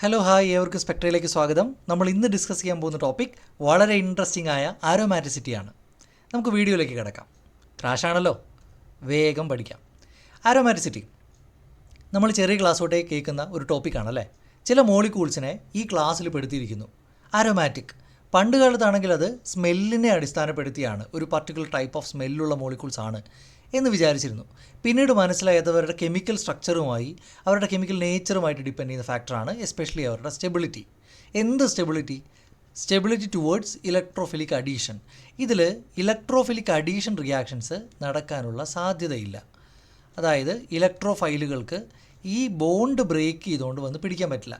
Hello hi ഏവർക്ക് സ്പെക്ട്രയിലേക്ക് സ്വാഗതം. നമ്മൾ ഇന്ന് ഡിസ്കസ് ചെയ്യാൻ പോകുന്ന ടോപ്പിക് വളരെ ഇൻട്രസ്റ്റിംഗ് ആയ ആരോമാറ്റിസിറ്റിയാണ്. നമുക്ക് വീഡിയോയിലേക്ക് കിടക്കാം. ക്രാഷാണല്ലോ, വേഗം പഠിക്കാം. ആരോമാറ്റിസിറ്റി നമ്മൾ ചെറിയ ക്ലാസ് തൊട്ടേ കേൾക്കുന്ന ഒരു ടോപ്പിക്കാണല്ലേ. ചില മോളിക്യൂൾസിനെ ഈ ക്ലാസ്സിൽ പെടുത്തിയിരിക്കുന്നു. ആരോമാറ്റിക് പണ്ട് കാലത്താണെങ്കിൽ അത് സ്മെല്ലിനെ അടിസ്ഥാനപ്പെടുത്തിയാണ്, ഒരു പർട്ടിക്കുലർ ടൈപ്പ് ഓഫ് സ്മെല്ലുള്ള മോളിക്യൂൾസ് ആണ് എന്ന് വിചാരിച്ചിരുന്നു. പിന്നീട് മനസ്സിലായത് അവരുടെ കെമിക്കൽ സ്ട്രക്ചറുമായി, അവരുടെ കെമിക്കൽ നേച്ചറുമായിട്ട് ഡിപ്പെൻഡ് ചെയ്യുന്ന ഫാക്ടറാണ് എസ്പെഷ്യലി അവരുടെ സ്റ്റെബിലിറ്റി. എന്ത് സ്റ്റെബിലിറ്റി ടുവേർഡ്സ് ഇലക്ട്രോഫിലിക് അഡീഷൻ. ഇതിൽ ഇലക്ട്രോഫിലിക് അഡീഷൻ റിയാക്ഷൻസ് നടക്കാനുള്ള സാധ്യതയില്ല. അതായത് ഇലക്ട്രോഫൈലുകൾക്ക് ഈ ബോണ്ട് ബ്രേക്ക് ചെയ്തുകൊണ്ട് വന്ന് പിടിക്കാൻ പറ്റില്ല.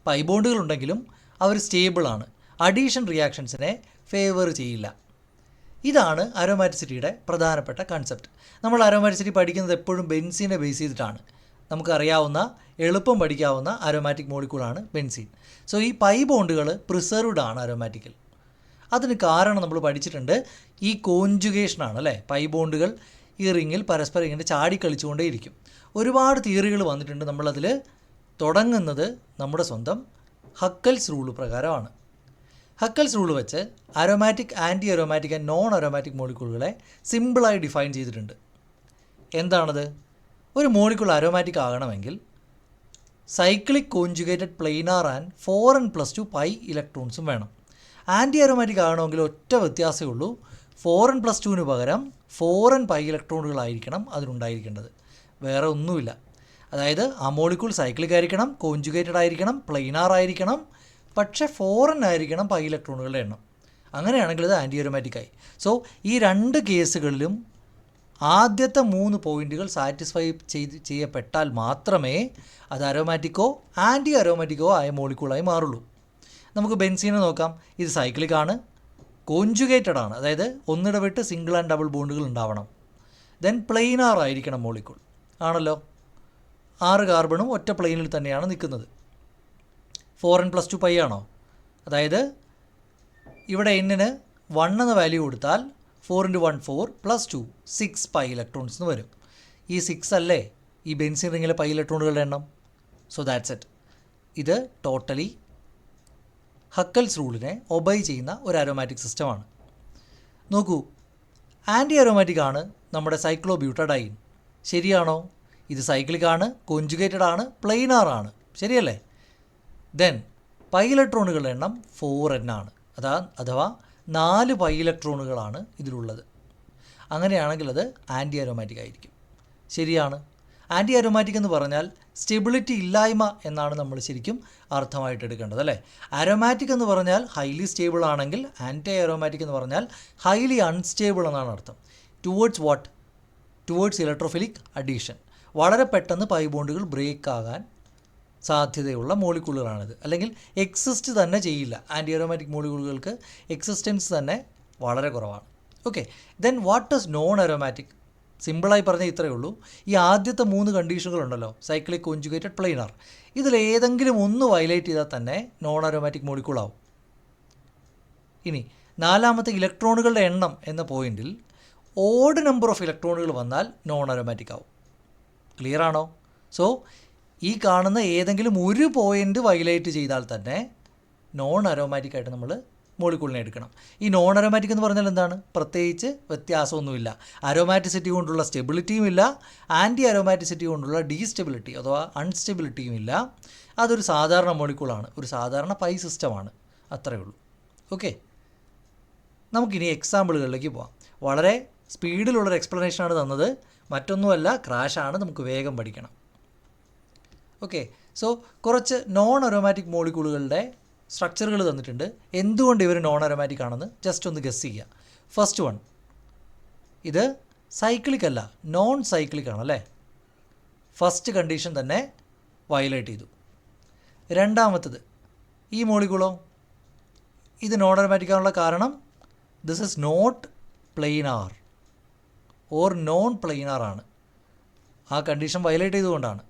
പൈ ബോണ്ടുകളുണ്ടെങ്കിലും അവർ സ്റ്റേബിളാണ്, അഡീഷൻ റിയാക്ഷൻസിനെ ഫേവർ ചെയ്യില്ല. ഇതാണ് അരോമാറ്റിസിറ്റിയുടെ പ്രധാനപ്പെട്ട കൺസെപ്റ്റ്. നമ്മൾ അരോമാറ്റിസിറ്റി പഠിക്കുന്നത് എപ്പോഴും ബെൻസീനെ ബേസ് ചെയ്തിട്ടാണ്. നമുക്കറിയാവുന്ന, എളുപ്പം പഠിക്കാവുന്ന അരോമാറ്റിക് മോളിക്യൂളാണ് ബെൻസീൻ. സോ ഈ പൈ ബോണ്ടുകൾ പ്രിസർവ്ഡ് ആണ് അരോമാറ്റിക്കിൽ. അതിന് കാരണം നമ്മൾ പഠിച്ചിട്ടുണ്ട്, ഈ കോൺജുഗേഷനാണ് അല്ലേ. പൈ ബോണ്ടുകൾ ഈ റിങ്ങിൽ പരസ്പരം ഇങ്ങനെ ചാടിക്കളിച്ചുകൊണ്ടേയിരിക്കും. ഒരുപാട് തിയറികൾ വന്നിട്ടുണ്ട്. നമ്മളതിൽ തുടങ്ങുന്നത് നമ്മുടെ സ്വന്തം ഹക്കൽസ് റൂൾ പ്രകാരമാണ്. ഹക്കൽസ് റൂൾ വെച്ച് aromatic, anti aromatic and non aromatic മോളിക്യൂളുകളെ സിമ്പിളായി ഡിഫൈൻ ചെയ്തിട്ടുണ്ട്. എന്താണത്? ഒരു മോളിക്യൂൾ അരോമാറ്റിക് ആകണമെങ്കിൽ cyclic conjugated planar and 4n+2 pi ഇലക്ട്രോൺസും വേണം. ആൻറ്റി അരോമാറ്റിക് ആകണമെങ്കിൽ ഒറ്റ വ്യത്യാസമേ ഉള്ളൂ, 4n+2 പകരം 4n പൈ ഇലക്ട്രോണുകളായിരിക്കണം അതിനുണ്ടായിരിക്കേണ്ടത്. വേറെ ഒന്നുമില്ല. അതായത് ആ മോളിക്യൂൾ സൈക്ലിക് ആയിരിക്കണം, കോൺജുഗേറ്റഡ് ആയിരിക്കണം, പ്ലെയിനാർ ആയിരിക്കണം, പക്ഷേ 4n ആയിരിക്കണം പൈ ഇലക്ട്രോണുകളുടെ എണ്ണം. അങ്ങനെയാണെങ്കിൽ അത് ആൻറ്റി അരോമാറ്റിക്കായി. സോ ഈ രണ്ട് കേസുകളിലും ആദ്യത്തെ 3 പോയിൻറ്റുകൾ സാറ്റിസ്ഫൈ ചെയ്യപ്പെട്ടാൽ മാത്രമേ അത് അരോമാറ്റിക്കോ ആൻറ്റി അരോമാറ്റിക്കോ ആയ മോളിക്യൂളായി മാറുള്ളൂ. നമുക്ക് ബെൻസീനെ നോക്കാം. ഇത് സൈക്ലിക് ആണ്, കോൺജുഗേറ്റഡ് ആണ്, അതായത് ഒന്നിടവിട്ട് സിംഗിൾ ആൻഡ് ഡബിൾ ബോണ്ടുകൾ ഉണ്ടാവണം. ദെൻ പ്ലെയിനാർ ആയിരിക്കണം മോളിക്യൂൾ, ആണല്ലോ. 6 കാർബണും ഒറ്റ പ്ലെയിനിൽ തന്നെയാണ് നിൽക്കുന്നത്. 4n+2 പൈ ആണോ? അതായത് ഇവിടെ എന്നിന് 1 എന്ന വാല്യൂ കൊടുത്താൽ 4 × 1 4 + 2 6 പൈ ഇലക്ട്രോൺസ് എന്ന് വരും. ഈ 6 അല്ലേ ഈ ബെൻസീൻ റിങ്ങിലെ പൈ ഇലക്ട്രോണുകളുടെ എണ്ണം. So that's it. ഇത് ടോട്ടലി ഹക്കൽസ് റൂളിനെ ഒബൈ ചെയ്യുന്ന ഒരു അരോമാറ്റിക് സിസ്റ്റമാണ്. നോക്കൂ, ആൻറ്റി അരോമാറ്റിക് ആണ് നമ്മുടെ സൈക്ലോബ്യൂട്ടഡൈൻ. ശരിയാണോ? ഇത് സൈക്ലിക് ആണ്, കോൺജുഗേറ്റഡ് ആണ്, പ്ലെയിനാർ ആണ്, ശരിയല്ലേ? ദെൻ പൈ ഇലക്ട്രോണുകളുടെ എണ്ണം 4n ആണ്. അഥവാ 4 പൈ ഇലക്ട്രോണുകളാണ് ഇതിലുള്ളത്. അങ്ങനെയാണെങ്കിൽ അത് ആൻറ്റി അരോമാറ്റിക് ആയിരിക്കും. ശരിയാണ്. ആൻറ്റി അരോമാറ്റിക് എന്ന് പറഞ്ഞാൽ സ്റ്റെബിലിറ്റി ഇല്ലായ്മ എന്നാണ് നമ്മൾ ശരിക്കും അർത്ഥമായിട്ട് എടുക്കേണ്ടത് അല്ലേ. അരോമാറ്റിക് എന്ന് പറഞ്ഞാൽ ഹൈലി സ്റ്റേബിൾ ആണെങ്കിൽ, ആൻറ്റി അരോമാറ്റിക് എന്ന് പറഞ്ഞാൽ ഹൈലി അൺസ്റ്റേബിൾ എന്നാണ് അർത്ഥം. Towards what? Towards electrophilic addition. വളരെ പെട്ടെന്ന് പൈ ബോണ്ടുകൾ ബ്രേക്ക് ആകാൻ സാധ്യതയുള്ള മോളിക്യൂളുകളാണിത്. അല്ലെങ്കിൽ എക്സിസ്റ്റ് തന്നെ ചെയ്യില്ല. ആൻറ്റി അരോമാറ്റിക് മോളിക്യൂളുകൾക്ക് എക്സിസ്റ്റൻസ് തന്നെ വളരെ കുറവാണ്. Okay, then what is known aromatic? സിമ്പിളായി പറഞ്ഞാൽ ഇത്രയേ ഉള്ളൂ. ഈ ആദ്യത്തെ 3 കണ്ടീഷനുകളുണ്ടല്ലോ, സൈക്ലിക്, കോൺജുഗേറ്റഡ്, പ്ലെയിനാർ, ഇതിലേതെങ്കിലും ഒന്ന് വയലേറ്റ് ചെയ്താൽ തന്നെ നോൺ അരോമാറ്റിക് മോളിക്യൂൾ ആവും. ഇനി 4ാമത്തെ ഇലക്ട്രോണുകളുടെ എണ്ണം എന്ന പോയിന്റിൽ ഓഡ് നമ്പർ ഓഫ് ഇലക്ട്രോണുകൾ വന്നാൽ നോൺ അരോമാറ്റിക് ആവും. ക്ലിയർ ആണോ? സോ ഈ കാണുന്ന ഏതെങ്കിലും ഒരു പോയിൻ്റ് വയലേറ്റ് ചെയ്താൽ തന്നെ നോൺ അരോമാറ്റിക് ആയിട്ട് നമ്മൾ മോളിക്യൂളിനെ എടുക്കണം. ഈ നോൺ അരോമാറ്റിക് എന്ന് പറഞ്ഞാൽ എന്താണ്? പ്രത്യേകിച്ച് വ്യത്യാസമൊന്നുമില്ല. അരോമാറ്റിസിറ്റി കൊണ്ടുള്ള സ്റ്റെബിലിറ്റിയും ഇല്ല, ആൻറ്റി അരോമാറ്റിസിറ്റി കൊണ്ടുള്ള ഡീസ്റ്റെബിലിറ്റി അഥവാ അൺസ്റ്റെബിലിറ്റിയും ഇല്ല. അതൊരു സാധാരണ മോളിക്യൂളാണ്, ഒരു സാധാരണ പൈ സിസ്റ്റമാണ്. അത്രയേ ഉള്ളൂ. ഓക്കെ, നമുക്കിനി എക്സാമ്പിളുകളിലേക്ക് പോവാം. വളരെ സ്പീഡിലുള്ളൊരു എക്സ്പ്ലനേഷനാണ് തന്നത്, മറ്റൊന്നുമല്ല, ക്രാഷാണ്. നമുക്ക് വേഗം പഠിക്കണം. ഓക്കെ, സോ കുറച്ച് നോൺ അരോമാറ്റിക് മോളിക്യൂളുകളുടെ സ്ട്രക്ചറുകൾ തന്നിട്ടുണ്ട്. എന്തുകൊണ്ട് ഇവർ നോൺ അരോമാറ്റിക് ആണെന്ന് ജസ്റ്റ് ഒന്ന് ഗസ് ചെയ്യുക. ഫസ്റ്റ് വൺ, ഇത് സൈക്ലിക് അല്ല, നോൺ സൈക്ലിക് ആണല്ലേ. ഫസ്റ്റ് കണ്ടീഷൻ തന്നെ വയലേറ്റ് ചെയ്തു. രണ്ടാമത്തത്, ഈ മോളിക്യൂളോ, ഇത് നോൺ അരോമാറ്റിക് ആണുള്ള കാരണം this is not planar or non planar ആണ്. ആ കണ്ടീഷൻ വയലേറ്റ് ചെയ്തുകൊണ്ടാണ്.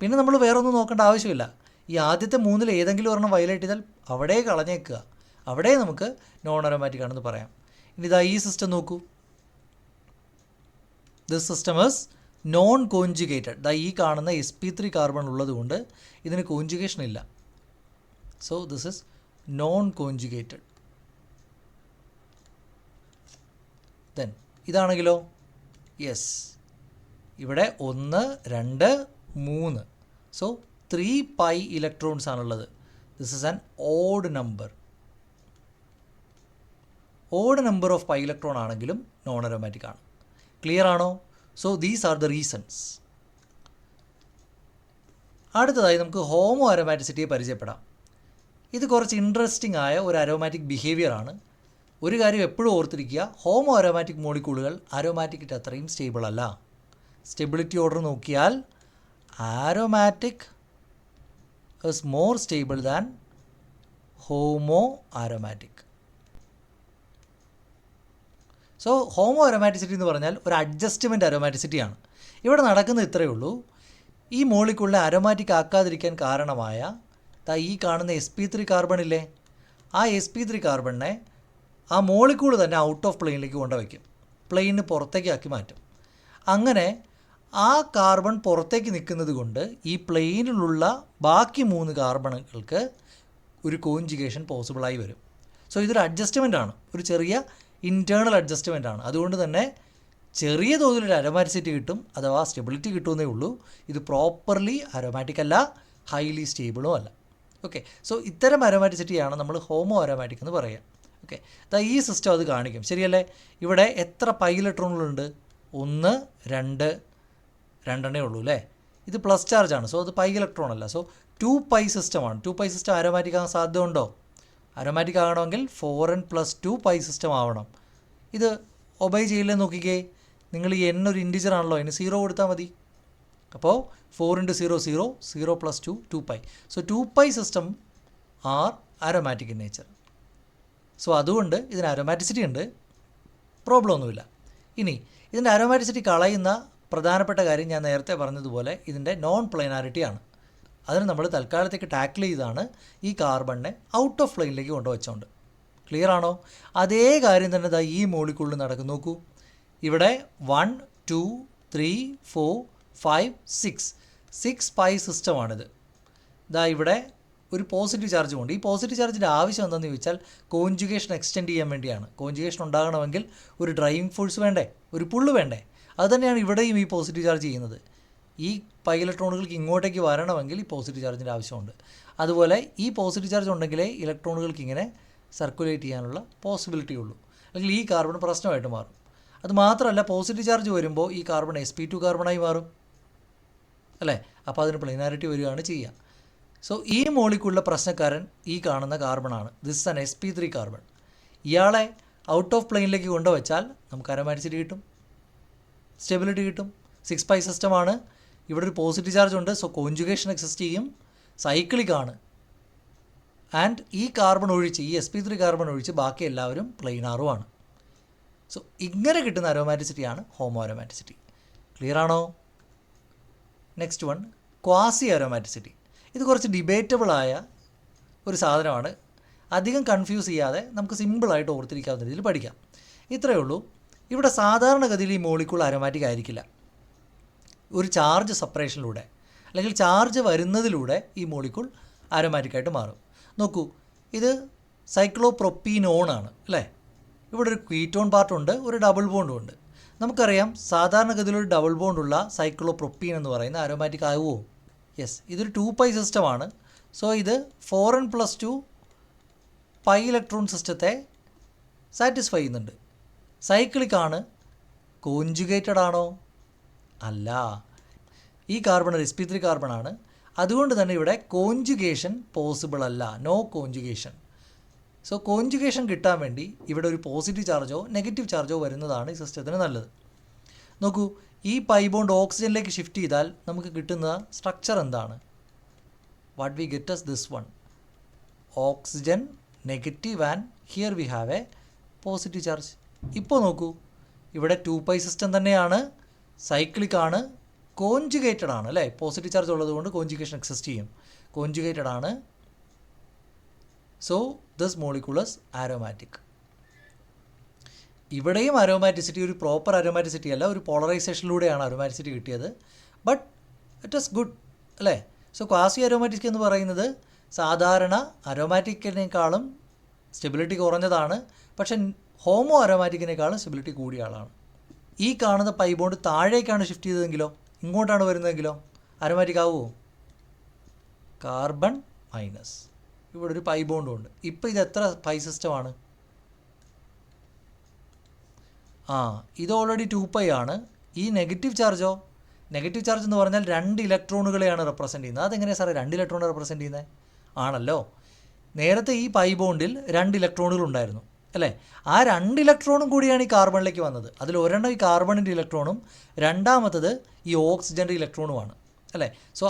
പിന്നെ നമ്മൾ വേറെ ഒന്നും നോക്കേണ്ട ആവശ്യമില്ല. ഈ ആദ്യത്തെ 3-ൽ ഏതെങ്കിലും ഒരെണ്ണം വയലേറ്റ് ചെയ്താൽ അവിടെ കളഞ്ഞേക്കുക, അവിടെ നമുക്ക് നോൺ അരോമാറ്റിക് ആണെന്ന് പറയാം. ഇനി ഇതാ ഈ സിസ്റ്റം നോക്കൂ. This system is non conjugated, ദാ ഈ കാണുന്ന sp3 കാർബൺ ഉള്ളതുകൊണ്ട് ഇതിന് കോഞ്ചുഗേഷൻ ഇല്ല. So this is non conjugated. Then ഇതാണെങ്കിലോ യെസ്, ഇവിടെ 1 2 3, സോ 3 പൈ ഇലക്ട്രോൺസ് ആണുള്ളത്. This is an odd number. Odd number of pi electron ആണെങ്കിലും നോൺ അരോമാറ്റിക് ആണ്. ക്ലിയർ ആണോ? So these are the reasons. അടുത്തതായി നമുക്ക് ഹോമോ അരോമാറ്റിസിറ്റിയെ പരിചയപ്പെടാം. ഇത് കുറച്ച് ഇൻട്രസ്റ്റിംഗ് ആയ ഒരു അരോമാറ്റിക് ബിഹേവിയർ ആണ്. ഒരു കാര്യം എപ്പോഴും ഓർത്തിരിക്കുക, ഹോമോ അരോമാറ്റിക് മോളിക്യൂളുകൾ അരോമാറ്റിക്കിൻ്റെ അത്രയും സ്റ്റേബിൾ അല്ല. സ്റ്റെബിലിറ്റി ഓർഡർ നോക്കിയാൽ aromatic is more stable than homo aromatic. So homo aromaticity എന്ന് പറഞ്ഞാൽ ഒരു അഡ്ജസ്റ്റ്മെൻറ്റ് അരോമാറ്റിസിറ്റിയാണ്. ഇവിടെ നടക്കുന്നത് ഇത്രയേ ഉള്ളൂ. ഈ മോളിക്യൂളിനെ അരോമാറ്റിക് ആക്കാതിരിക്കാൻ കാരണമായ ഈ കാണുന്ന sp3 കാർബൺ ഇല്ലേ, ആ sp3 കാർബണിനെ ആ മോളിക്യൂൾ തന്നെ ഔട്ട് ഓഫ് പ്ലെയിനിലേക്ക് കൊണ്ടുവയ്ക്കും, പ്ലെയിനിന് പുറത്തേക്ക് ആക്കി മാറ്റും. അങ്ങനെ ആ കാർബൺ പുറത്തേക്ക് നിൽക്കുന്നത് കൊണ്ട് ഈ പ്ലെയിനിലുള്ള ബാക്കി 3 കാർബണുകൾക്ക് ഒരു കോഞ്ചുഗേഷൻ പോസിബിളായി വരും. സോ ഇതൊരു അഡ്ജസ്റ്റ്മെൻ്റ് ആണ്, ഒരു ചെറിയ ഇൻറ്റേർണൽ അഡ്ജസ്റ്റ്മെൻ്റ് ആണ്. അതുകൊണ്ട് തന്നെ ചെറിയ തോതിലൊരു അരോമാറ്റിസിറ്റി കിട്ടും, അഥവാ സ്റ്റെബിലിറ്റി കിട്ടുമെന്നേ ഉള്ളൂ. ഇത് പ്രോപ്പർലി അരോമാറ്റിക് അല്ല, ഹൈലി സ്റ്റേബിളും അല്ല. ഓക്കെ, സോ ഇത്തരം അരോമാറ്റിസിറ്റിയാണ് നമ്മൾ ഹോമോ അരോമാറ്റിക് എന്ന് പറയുക. ഓക്കെ, ഈ സിസ്റ്റം അത് കാണിക്കും, ശരിയല്ലേ? ഇവിടെ എത്ര പൈ ഇലക്ട്രോണുകളുണ്ട്? 1 2 2 ഉള്ളൂ അല്ലേ? ഇത് പ്ലസ് ചാർജാണ്, സോ അത് പൈ ഇലക്ട്രോൺ അല്ല. സോ 2 പൈ സിസ്റ്റമാണ്. 2 പൈ സിസ്റ്റം അരോമാറ്റിക് ആകാൻ സാധ്യത ഉണ്ടോ? അരോമാറ്റിക് ആകണമെങ്കിൽ 4n + 2 പൈ സിസ്റ്റം ആവണം. ഇത് ഒബൈ ചെയ്യില്ലേ? നോക്കിക്കേ, നിങ്ങൾ ഈ n ഒരു ഇൻറ്റിജർ ആണല്ലോ, അതിന് 0 കൊടുത്താൽ മതി. അപ്പോൾ 4 × 0 0, 0 + 2 2 pi. So 2 pi system are aromatic in nature. So അതുകൊണ്ട് ഇതിന് അരോമാറ്റിസിറ്റി ഉണ്ട്, പ്രോബ്ലം ഒന്നുമില്ല. ഇനി ഇതിൻ്റെ അരോമാറ്റിസിറ്റി കളയുന്ന പ്രധാനപ്പെട്ട കാര്യം ഞാൻ നേരത്തെ പറഞ്ഞതുപോലെ ഇതിൻ്റെ നോൺ പ്ലെയിനാരിറ്റിയാണ്. അതിന് നമ്മൾ തൽക്കാലത്തേക്ക് ടാക്കിൾ ചെയ്താണ് ഈ കാർബണിനെ ഔട്ട് ഓഫ് പ്ലെയിനിലേക്ക് കൊണ്ടുവച്ചുകൊണ്ട്. ക്ലിയർ ആണോ? അതേ കാര്യം തന്നെ ഈ മോളിക്യൂളിൽ നടക്കും. നോക്കൂ, ഇവിടെ 1 2 3 4 5 6 പൈ സിസ്റ്റമാണിത്. ഇവിടെ ഒരു പോസിറ്റീവ് ചാർജ് കൊണ്ട്, ഈ പോസിറ്റീവ് ചാർജിൻ്റെ ആവശ്യം എന്താണെന്ന് ചോദിച്ചാൽ കോഞ്ചുഗേഷൻ എക്സ്റ്റെൻഡ് ചെയ്യാൻ വേണ്ടിയാണ്. കോഞ്ചുഗേഷൻ ഉണ്ടാകണമെങ്കിൽ ഒരു ഡ്രൈവിംഗ് ഫോഴ്സ് വേണ്ടേ, ഒരു പുള്ള് വേണ്ടേ? അതുതന്നെയാണ് ഇവിടെയും ഈ പോസിറ്റീവ് ചാർജ് ചെയ്യുന്നത്. ഈ പൈ ഇലക്ട്രോണുകൾക്ക് ഇങ്ങോട്ടേക്ക് വരണമെങ്കിൽ ഈ പോസിറ്റീവ് ചാർജിൻ്റെ ആവശ്യമുണ്ട്. അതുപോലെ ഈ പോസിറ്റീവ് ചാർജ് ഉണ്ടെങ്കിലേ ഇലക്ട്രോണുകൾക്ക് ഇങ്ങനെ സർക്കുലേറ്റ് ചെയ്യാനുള്ള പോസിബിലിറ്റി ഉള്ളൂ, അല്ലെങ്കിൽ ഈ കാർബൺ പ്രശ്നമായിട്ട് മാറും. അത് മാത്രമല്ല, പോസിറ്റീവ് ചാർജ് വരുമ്പോൾ ഈ കാർബൺ sp2 കാർബണായി മാറും അല്ലേ? അപ്പോൾ അതിന് പ്ലെയിനാരിറ്റി വരികയാണ് ചെയ്യുക. സോ ഈ മോളിക്യൂളിലെ പ്രശ്നക്കാരൻ ഈ കാണുന്ന കാർബണാണ്. This an sp3 carbon. ഇയാളെ ഔട്ട് ഓഫ് പ്ലെയിനിലേക്ക് കൊണ്ടുവച്ചാൽ നമുക്ക് അരോമാറ്റിസിറ്റി കിട്ടും, സ്റ്റെബിലിറ്റി കിട്ടും. 6 പൈ സിസ്റ്റമാണ്, ഇവിടെ ഒരു പോസിറ്റീവ് ചാർജ് ഉണ്ട്, സോ കോഞ്ചുഗേഷൻ എക്സിസ്റ്റ് ചെയ്യും, സൈക്ലിക് ആണ്. ആൻഡ് ഈ കാർബൺ ഒഴിച്ച്, ഈ sp3 കാർബൺ ഒഴിച്ച് ബാക്കി എല്ലാവരും പ്ലെയിനാറുമാണ്. സോ ഇങ്ങനെ കിട്ടുന്ന അരോമാറ്റിസിറ്റിയാണ് ഹോമോ അരോമാറ്റിസിറ്റി. ക്ലിയർ ആണോ? Next one, quasi aromaticity. ഇത് കുറച്ച് ഡിബേറ്റബിളായ ഒരു സാധനമാണ്. അധികം കൺഫ്യൂസ് ചെയ്യാതെ നമുക്ക് സിമ്പിളായിട്ട് ഓർത്തിരിക്കാവുന്ന രീതിയിൽ പഠിക്കാം. ഇത്രയേ ഉള്ളൂ. ഇവിടെ സാധാരണഗതിയിൽ ഈ മോളിക്യൂൾ അരോമാറ്റിക് ആയിരിക്കില്ല. ഒരു ചാർജ് സെപ്പറേഷനിലൂടെ അല്ലെങ്കിൽ ചാർജ് വരുന്നതിലൂടെ ഈ മോളിക്യൂൾ അരോമാറ്റിക്കായിട്ട് മാറും. നോക്കൂ, ഇത് സൈക്ലോപ്രൊപ്പീനോൺ ആണ് അല്ലേ? ഇവിടെ ഒരു കീറ്റോൺ പാർട്ടുണ്ട്, ഒരു ഡബിൾ ബോണ്ടും ഉണ്ട്. നമുക്കറിയാം സാധാരണഗതിയിൽ ഒരു ഡബിൾ ബോണ്ടുള്ള സൈക്ലോപ്രൊപ്പീൻ എന്ന് പറയുന്ന അരോമാറ്റിക് ആവുമോ? യെസ്, ഇതൊരു 2 പൈ സിസ്റ്റമാണ്. സോ ഇത് 4n + 2 പൈ ഇലക്ട്രോൺ സിസ്റ്റത്തെ സാറ്റിസ്ഫൈ ചെയ്യുന്നുണ്ട്. സൈക്ലിക് ആണ്. കോഞ്ചുഗേറ്റഡ് ആണോ? അല്ല. ഈ കാർബൺ sp3 കാർബണാണ്. അതുകൊണ്ട് തന്നെ ഇവിടെ കോഞ്ചുഗേഷൻ പോസിബിൾ അല്ല, നോ കോഞ്ചുഗേഷൻ. സോ കോഞ്ചുഗേഷൻ കിട്ടാൻ വേണ്ടി ഇവിടെ ഒരു പോസിറ്റീവ് ചാർജോ നെഗറ്റീവ് ചാർജോ വരുന്നതാണ് ഈ സിസ്റ്റത്തിന് നല്ലത്. നോക്കൂ, ഈ പൈ ബോണ്ട് ഓക്സിജനിലേക്ക് ഷിഫ്റ്റ് ചെയ്താൽ നമുക്ക് കിട്ടുന്ന സ്ട്രക്ചർ എന്താണ്? What we get as this one, oxygen negative and here we have A positive charge. ഇപ്പോൾ നോക്കൂ, ഇവിടെ 2 പൈ സിസ്റ്റം തന്നെയാണ്, സൈക്ലിക് ആണ്, കോഞ്ചുഗേറ്റഡ് ആണ് അല്ലേ? പോസിറ്റീവ് ചാർജ് ഉള്ളതുകൊണ്ട് കോഞ്ചുഗേഷൻ എക്സിസ്റ്റ് ചെയ്യും. കോഞ്ചുഗേറ്റഡ് ആണ്. So this molecule is aromatic. ഇവിടെയും അരോമാറ്റിസിറ്റി ഒരു പ്രോപ്പർ അരോമാറ്റിസിറ്റി അല്ല, ഒരു പോളറൈസേഷനിലൂടെയാണ് അരോമാറ്റിസിറ്റി കിട്ടിയത്. ബട്ട് ഇറ്റ് ഈസ് ഗുഡ് അല്ലേ? സോ ക്വാസി അരോമാറ്റിക് എന്ന് പറയുന്നത് സാധാരണ അരോമാറ്റിക്കിനേക്കാളും സ്റ്റെബിലിറ്റി കുറഞ്ഞതാണ്, പക്ഷേ ഹോമോ അരോമാറ്റിക്കിനേക്കാളും സ്റ്റെബിലിറ്റി കൂടിയ ആളാണ്. ഈ കാണുന്ന പൈ ബോണ്ട് താഴേക്കാണ് ഷിഫ്റ്റ് ചെയ്തതെങ്കിലോ ഇങ്ങോട്ടാണ് വരുന്നതെങ്കിലോ അരോമാറ്റിക് ആവുമോ? കാർബൺ മൈനസ്, ഇവിടെ ഒരു പൈ ബോണ്ടും ഉണ്ട്. ഇപ്പോൾ ഇത് എത്ര പൈ സിസ്റ്റമാണ്? ഇത് ഓൾറെഡി 2π ആണ്. ഈ നെഗറ്റീവ് ചാർജോ? നെഗറ്റീവ് ചാർജ് എന്ന് പറഞ്ഞാൽ 2 ഇലക്ട്രോണുകളെയാണ് റെപ്രസെൻറ്റ് ചെയ്യുന്നത്. അതെങ്ങനെയാണ് സാറേ 2 ഇലക്ട്രോണെ റെപ്രസെൻറ്റ് ചെയ്യുന്നത്? ആണല്ലോ, നേരത്തെ ഈ പൈ ബോണ്ടിൽ 2 ഇലക്ട്രോണുകൾ ഉണ്ടായിരുന്നു അല്ലേ? ആ 2 ഇലക്ട്രോണും കൂടിയാണ് ഈ കാർബണിലേക്ക് വന്നത്. അതിൽ ഒരെണ്ണം ഈ കാർബണിൻ്റെ ഇലക്ട്രോണും രണ്ടാമത്തത് ഈ ഓക്സിജൻ്റെ ഇലക്ട്രോണുമാണ് അല്ലേ? സോ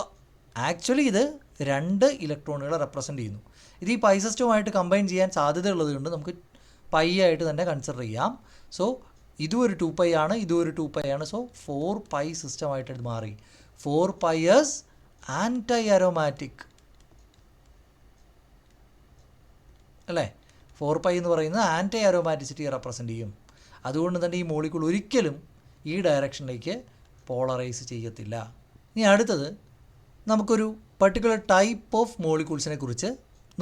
ആക്ച്വലി ഇത് 2 ഇലക്ട്രോണുകളെ റെപ്രസെൻറ്റ് ചെയ്യുന്നു. ഇത് ഈ പൈ സിസ്റ്റവുമായിട്ട് കമ്പൈൻ ചെയ്യാൻ സാധ്യതയുള്ളത് കൊണ്ട് നമുക്ക് പൈ ആയിട്ട് തന്നെ കൺസിഡർ ചെയ്യാം. സോ ഇതും ഒരു 2π ആണ്, ഇതും ഒരു 2π ആണ്. സോ 4π സിസ്റ്റമായിട്ട് ഇത് മാറി. 4π is ആൻറ്റി അരോമാറ്റിക് അല്ലേ? 4π എന്ന് പറയുന്നത് ആൻറ്റി അരോമാറ്റിസിറ്റിയെ റെപ്രസെൻറ്റ് ചെയ്യും. അതുകൊണ്ട് തന്നെ ഈ മോളിക്യൂൾ ഒരിക്കലും ഈ ഡയറക്ഷനിലേക്ക് പോളറൈസ് ചെയ്യത്തില്ല. ഇനി അടുത്തത് നമുക്കൊരു പർട്ടിക്കുലർ ടൈപ്പ് ഓഫ് മോളിക്യൂൾസിനെ കുറിച്ച്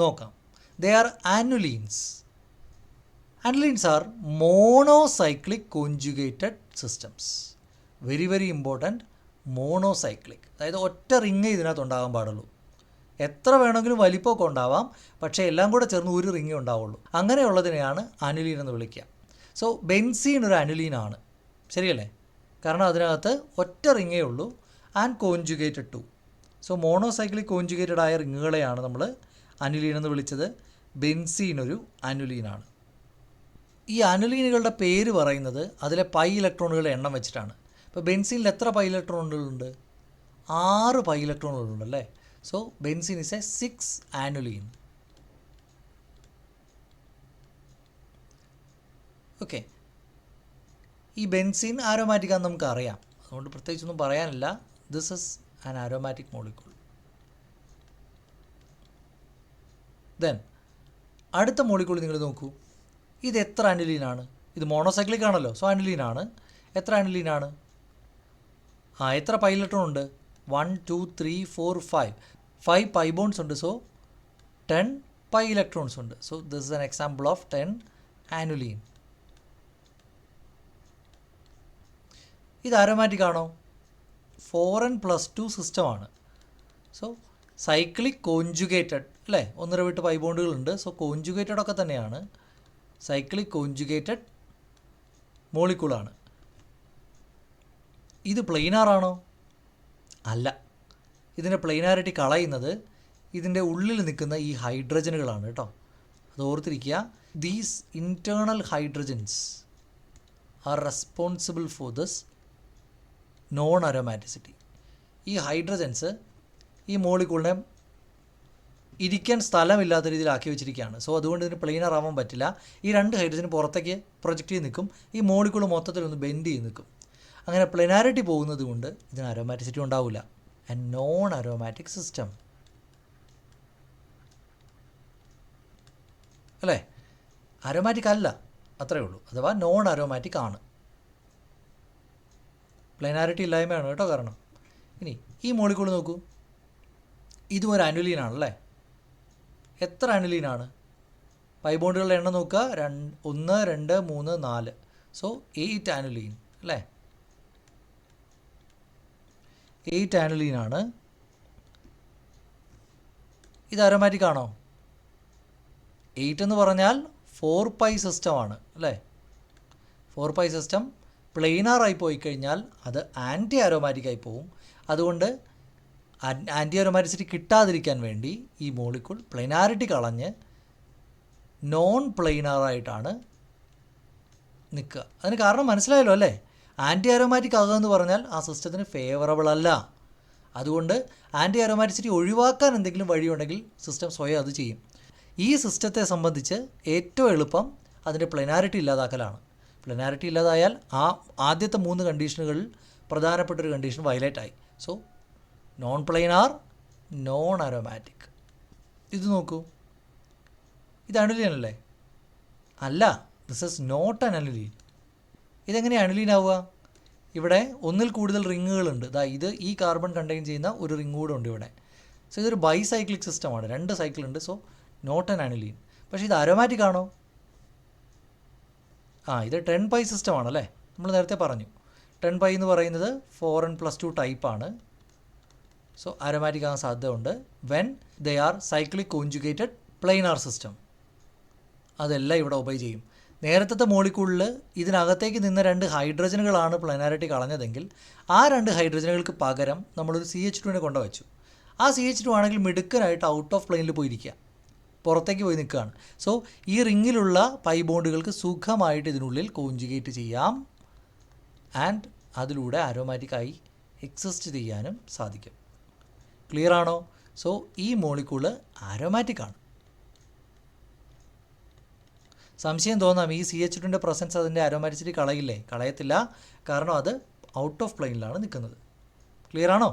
നോക്കാം. They are annulenes. Annulenes are monocyclic conjugated systems. Very very important, monocyclic, അതായത് ഒറ്റ റിങ് ഇതിനകത്ത് ഉണ്ടാകാൻ പാടുള്ളൂ. എത്ര വേണമെങ്കിലും വലിപ്പമൊക്കെ ഉണ്ടാവാം, പക്ഷേ എല്ലാം കൂടെ ചേർന്ന് ഒരു റിങ്ങേ ഉണ്ടാവുള്ളൂ. അങ്ങനെയുള്ളതിനെയാണ് അനുലീൻ എന്ന് വിളിക്കുക. സോ ബെൻസീൻ ഒരു അനുലീനാണ്, ശരിയല്ലേ? കാരണം അതിനകത്ത് ഒറ്റ റിങ്ങേ ഉള്ളൂ and conjugated too. So monocyclic conjugated ആയ റിങ്ങുകളെയാണ് നമ്മൾ അനുലീൻ എന്ന് വിളിച്ചത്. ബെൻസീൻ ഒരു അനുലീനാണ്. ഈ അനുലീനുകളുടെ പേര് പറയുന്നത് അതിലെ പൈ ഇലക്ട്രോണുകളുടെ എണ്ണം വെച്ചിട്ടാണ്. ഇപ്പോൾ ബെൻസീനിൽ എത്ര പൈ ഇലക്ട്രോണുകളുണ്ട്? 6 പൈ ഇലക്ട്രോണുകളുണ്ട് അല്ലേ? So benzene is a 6 annulene. Okay, ഈ ബെൻസീൻ ആരോമാറ്റിക് ആണെന്ന് നമുക്ക് അറിയാം, അതുകൊണ്ട് പ്രത്യേകിച്ചൊന്നും പറയാനില്ല. This is an aromatic molecule. Then അടുത്ത മോളിക്യൂൾ നിങ്ങൾ നോക്കൂ. ഇത് എത്ര അനുലീനാണ്? ഇത് മോണോസൈക്ലിക് ആണല്ലോ, സോ അനുലീനാണ്. എത്ര അനുലീനാണ്? എത്ര പൈ ഇലക്ട്രോൺ ഉണ്ട്? 1 2 3 4 5 പൈ ബോണ്ട്സ് ഉണ്ട്. സോ 10 പൈ ഇലക്ട്രോൺസ് ഉണ്ട്. So this is an example of 10 ആനുലീൻ. ഇത് ആരോമാറ്റിക് ആണോ? 4n+2 സിസ്റ്റമാണ്. സോ സൈക്ലിക് കോൺജുഗേറ്റഡ് അല്ലേ? 1.5 വിട്ട് പൈ ബോണ്ടുകളുണ്ട്. സോ കോൺജുഗേറ്റഡ് ഒക്കെ തന്നെയാണ്. സൈക്ലിക് കോൺജുഗേറ്റഡ് മോളിക്യൂളാണ്. ഇത് പ്ലെയിനാറാണോ? അല്ല. ഇതിൻ്റെ പ്ലെയിനാരിറ്റി കളയുന്നത് ഇതിൻ്റെ ഉള്ളിൽ നിൽക്കുന്ന ഈ ഹൈഡ്രജനുകളാണ് കേട്ടോ. അത് ഓർത്തിരിക്കുക. These internal hydrogens are responsible for this non aromaticity. ഈ ഹൈഡ്രജൻസ് ഈ മോളിക്യൂളിനെ ഇരിക്കാൻ സ്ഥലമില്ലാത്ത രീതിയിലാക്കി വെച്ചിരിക്കുകയാണ്. സോ അതുകൊണ്ട് ഇതിന് പ്ലെയിനർ ആവാൻ പറ്റില്ല. ഈ 2 ഹൈഡ്രജൻ പുറത്തേക്ക് പ്രൊജക്റ്റ് ചെയ്ത് നിൽക്കും. ഈ മോളിക്യൂൾ മൊത്തത്തിലൊന്ന് ബെൻഡ് ചെയ്ത് നിൽക്കും. അങ്ങനെ പ്ലെനാരിറ്റി പോകുന്നത് കൊണ്ട് ഇതിന് അരോമാറ്റിസിറ്റി ഉണ്ടാവില്ല. എ നോൺ അരോമാറ്റിക് സിസ്റ്റം അല്ലേ? അരോമാറ്റിക് അല്ല, അത്രയേ ഉള്ളൂ. അഥവാ നോൺ അരോമാറ്റിക് ആണ്. പ്ലെനാരിറ്റി ഇല്ലായ്മയാണ് കേട്ടോ കാരണം. ഇനി ഈ മോളിക്യൂൾ നോക്കൂ. ഇതും ഒരു അനുലീനാണല്ലേ? എത്ര അനുലീനാണ്? പൈ ബോണ്ടുകളുടെ എണ്ണം നോക്കുക. 1 2 3 4. സോ 8 ആനുലീൻ അല്ലേ? 8 ആനുലീനാണ്. ഇത് അരോമാറ്റിക് ആണോ? 8 എന്ന് പറഞ്ഞാൽ 4π സിസ്റ്റമാണ് അല്ലേ? 4π സിസ്റ്റം പ്ലെയിനാറായി പോയി കഴിഞ്ഞാൽ അത് ആൻറ്റി അരോമാറ്റിക്കായി പോവും. അതുകൊണ്ട് ആൻറ്റി അരോമാറ്റിസിറ്റി കിട്ടാതിരിക്കാൻ വേണ്ടി ഈ മോളിക്യൂൾ പ്ലെയിനാരിറ്റി കളഞ്ഞ് നോൺ പ്ലെയിനാറായിട്ടാണ് നിൽക്കുക. അതിന് കാരണം മനസ്സിലായല്ലോ അല്ലേ? ആൻറ്റി അരോമാറ്റിക് ആകുക എന്ന് പറഞ്ഞാൽ ആ സിസ്റ്റത്തിന് ഫേവറബിൾ അല്ല. അതുകൊണ്ട് ആൻറ്റി അരോമാറ്റിസിറ്റി ഒഴിവാക്കാൻ എന്തെങ്കിലും വഴിയുണ്ടെങ്കിൽ സിസ്റ്റം സ്വയം അത് ചെയ്യും. ഈ സിസ്റ്റത്തെ സംബന്ധിച്ച് ഏറ്റവും എളുപ്പം അതിൻ്റെ പ്ലെനാരിറ്റി ഇല്ലാതാക്കലാണ്. പ്ലെനാരിറ്റി ഇല്ലാതായാൽ ആദ്യത്തെ 3 കണ്ടീഷനുകളിൽ പ്രധാനപ്പെട്ടൊരു കണ്ടീഷൻ വയലേറ്റായി. So non planar, non aromatic. ഇത് നോക്കൂ. ഇത് അനുലീൻ അല്ലേ? അല്ല, this is not an annulene. ഇതെങ്ങനെയാണ് അനിലീൻ ആവുക? ഇവിടെ ഒന്നിൽ കൂടുതൽ റിങ്ങുകളുണ്ട്. ഇത് ഈ കാർബൺ കണ്ടെയ്ൻ ചെയ്യുന്ന ഒരു റിങ് കൂടെ ഉണ്ട് ഇവിടെ. സോ ഇതൊരു ബൈസൈക്ലിക് സിസ്റ്റമാണ്, 2 സൈക്കിളുണ്ട്. So not an annulene. പക്ഷേ ഇത് അരോമാറ്റിക് ആണോ? ഇത് 10π സിസ്റ്റമാണല്ലേ, നമ്മൾ നേരത്തെ പറഞ്ഞു. 10π എന്ന് പറയുന്നത് 4n+2 ടൈപ്പാണ്. സോ അരോമാറ്റിക് ആകാൻ സാധ്യതയുണ്ട് when they are cyclic conjugated planar system. അതെല്ലാം ഇവിടെ ഒബൈ ചെയ്യും. നേരത്തെ മോളിക്യൂളിൽ ഇതിനകത്തേക്ക് നിന്ന 2 ഹൈഡ്രജനുകളാണ് പ്ലെനാരിറ്റി കളഞ്ഞതെങ്കിൽ ആ 2 ഹൈഡ്രജനുകൾക്ക് പകരം നമ്മളൊരു CH2നെ കൊണ്ടുവച്ചു. ആ CH2 ആണെങ്കിൽ മിടുക്കനായിട്ട് ഔട്ട് ഓഫ് പ്ലെയിനിൽ പോയിരിക്കുക, പുറത്തേക്ക് പോയി നിൽക്കുകയാണ്. സോ ഈ റിങ്ങിലുള്ള പൈ ബോണ്ടുകൾക്ക് സുഖമായിട്ട് ഇതിനുള്ളിൽ കോഞ്ചുഗേറ്റ് ചെയ്യാം ആൻഡ് അതിലൂടെ അരോമാറ്റിക്കായി എക്സിസ്റ്റ് ചെയ്യാനും സാധിക്കും. ക്ലിയർ ആണോ? സോ ഈ മോളിക്യൂള് ആരോമാറ്റിക് ആണ്. സംശയം തോന്നാം, ഈ CH2ൻ്റെ പ്രസൻസ് അതിൻ്റെ അരോമാറ്റിസിറ്റി കളയില്ലേ? കളയത്തില്ല, കാരണം അത് ഔട്ട് ഓഫ് പ്ലെയിനിലാണ് നിൽക്കുന്നത്. ക്ലിയർ ആണോ?